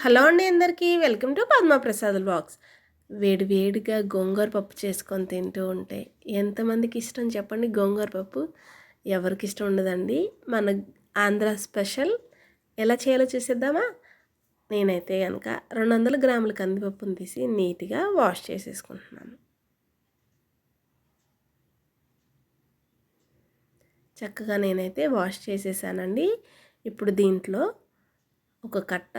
Hello అండి అందరికీ welcome to Padma Prasad blogs. వేడి వేడిగా గోంగూర పప్పు చేసుకొని తింటూ ఉంటే ఎంతమందికి ఇష్టం చెప్పండి? గోంగూర పప్పు ఎవరికి ఇష్టం ఉండదండి. మన ఆంధ్ర స్పెషల్ ఎలా చేయాలో చూసేద్దామా? నేనైతే కనుక 200 గ్రాముల కందిపప్పును తీసి నీట్గా వాష్ చేసేసుకుంటున్నాను. చక్కగా నేనైతే వాష్ చేసేసానండి. ఇప్పుడు దీంట్లో ఒక కట్ట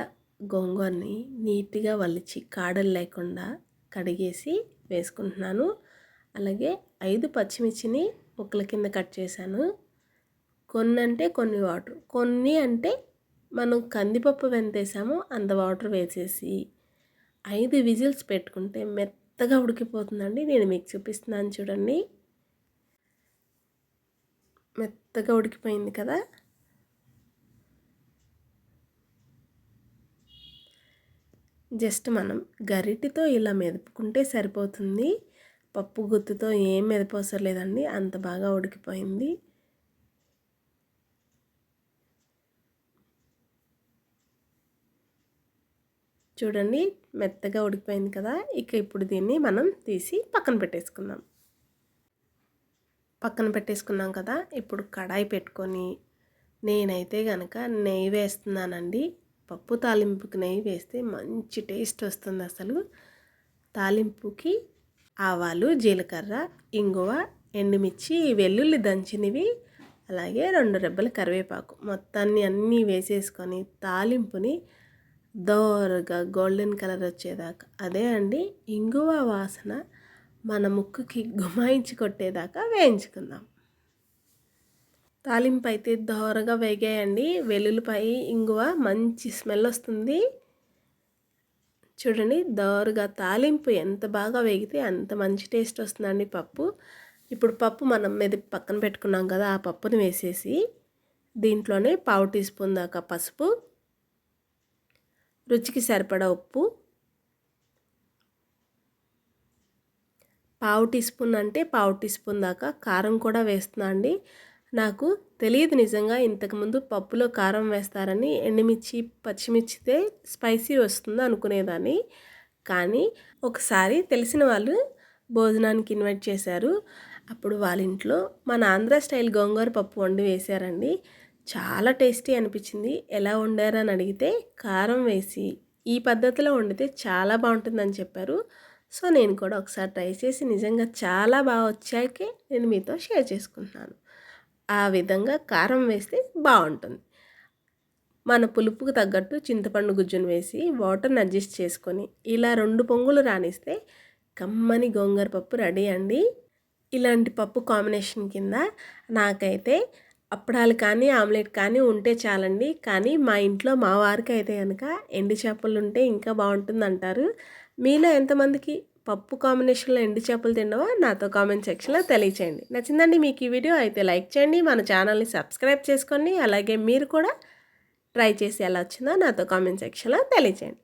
గోంగూరని నీట్గా వలిచి కాడలు లేకుండా కడిగేసి వేసుకుంటున్నాను. అలాగే 5 పచ్చిమిర్చిని ముక్కల కింద కట్ చేశాను. కొన్ని అంటే కొన్ని వాటర్, కొన్ని అంటే మనం కందిపప్పు వెంతేసాము అంత వాటర్ వేసేసి 5 విజిల్స్ పెట్టుకుంటే మెత్తగా ఉడికిపోతుందండి. నేను మీకు చూపిస్తున్నాను చూడండి. మెత్తగా ఉడికిపోయింది కదా. జస్ట్ మనం గరిటెతో ఇలా మెదుపుకుంటే సరిపోతుంది. పప్పు గుత్తుతో ఏం మెదపవసరం లేదండి, అంత బాగా ఉడికిపోయింది. చూడండి మెత్తగా ఉడికిపోయింది కదా. ఇక ఇప్పుడు దీన్ని మనం తీసి పక్కన పెట్టేసుకున్నాం కదా. ఇప్పుడు కడాయి పెట్టుకొని నేనైతే కనుక నెయ్యి వేస్తున్నానండి. పప్పు తాలింపుకి నెయ్యి వేస్తే మంచి టేస్ట్ వస్తుంది. అసలు తాలింపుకి ఆవాలు, జీలకర్ర, ఇంగువ, ఎండుమిర్చి, వెల్లుల్లి దంచినవి, అలాగే 2 రెబ్బల కరివేపాకు మొత్తాన్ని అన్నీ వేసేసుకొని తాలింపుని దోరగా గోల్డెన్ కలర్ వచ్చేదాకా, అదే అండి ఇంగువ వాసన మన ముక్కుకి గుమాయించి కొట్టేదాకా వేయించుకుందాం. తాలింపు అయితే దోరగా వేగాయండి. వెల్లుల్లిపాయ, ఇంగువ మంచి స్మెల్ వస్తుంది. చూడండి దోరగా తాలింపు ఎంత బాగా వేగితే అంత మంచి టేస్ట్ వస్తుందండి పప్పు. ఇప్పుడు పప్పు మనం పక్కన పెట్టుకున్నాం కదా, ఆ పప్పుని వేసేసి దీంట్లోనే 1/2 టీ స్పూన్ దాకా పసుపు, రుచికి సరిపడా ఉప్పు, 1/2 టీ స్పూన్ అంటే 1/2 టీ స్పూన్ దాకా కారం కూడా వేస్తున్నా అండి. నాకు తెలియదు నిజంగా, ఇంతకుముందు పప్పులో కారం వేస్తారని. ఎండుమిర్చి, పచ్చిమిర్చితే స్పైసీ వస్తుంది అనుకునేదాన్ని. కానీ ఒకసారి తెలిసిన వాళ్ళు భోజనానికి ఇన్వైట్ చేశారు. అప్పుడు వాళ్ళ ఇంట్లో మన ఆంధ్ర స్టైల్ గోంగూర పప్పు వండి వేశారండి. చాలా టేస్టీ అనిపించింది. ఎలా వండారని అడిగితే కారం వేసి ఈ పద్ధతిలో వండితే చాలా బాగుంటుందని చెప్పారు. సో నేను కూడా ఒకసారి ట్రై చేసి నిజంగా చాలా బాగా వచ్చాకే నేను మీతో షేర్ చేసుకుంటున్నాను. ఆ విధంగా కారం వేస్తే బాగుంటుంది. మన పులుపుకు తగ్గట్టు చింతపండు గుజ్జును వేసి వాటర్ని అడ్జస్ట్ చేసుకొని ఇలా 2 పొంగులు రానిస్తే కమ్మని గోంగూర పప్పు రెడీ అండి. ఇలాంటి పప్పు కాంబినేషన్ కింద నాకైతే అప్పడాలు కానీ ఆమ్లెట్ కానీ ఉంటే చాలండి. కానీ మా ఇంట్లో మా వారికి అయితే కనుక ఎండు చేపలు ఉంటే ఇంకా బాగుంటుంది అంటారు. మీలో ఎంతమందికి పప్పు కాంబినేషన్లో ఎండు చేపలు తిన్నావో నాతో కామెంట్ సెక్షన్లో తెలియచేయండి. నచ్చిందండి మీకు ఈ వీడియో అయితే లైక్ చేయండి, మన ఛానల్ని సబ్స్క్రైబ్ చేసుకోండి. అలాగే మీరు కూడా ట్రై చేసి ఎలా వచ్చిందో నాతో కామెంట్ సెక్షన్లో తెలియచేయండి.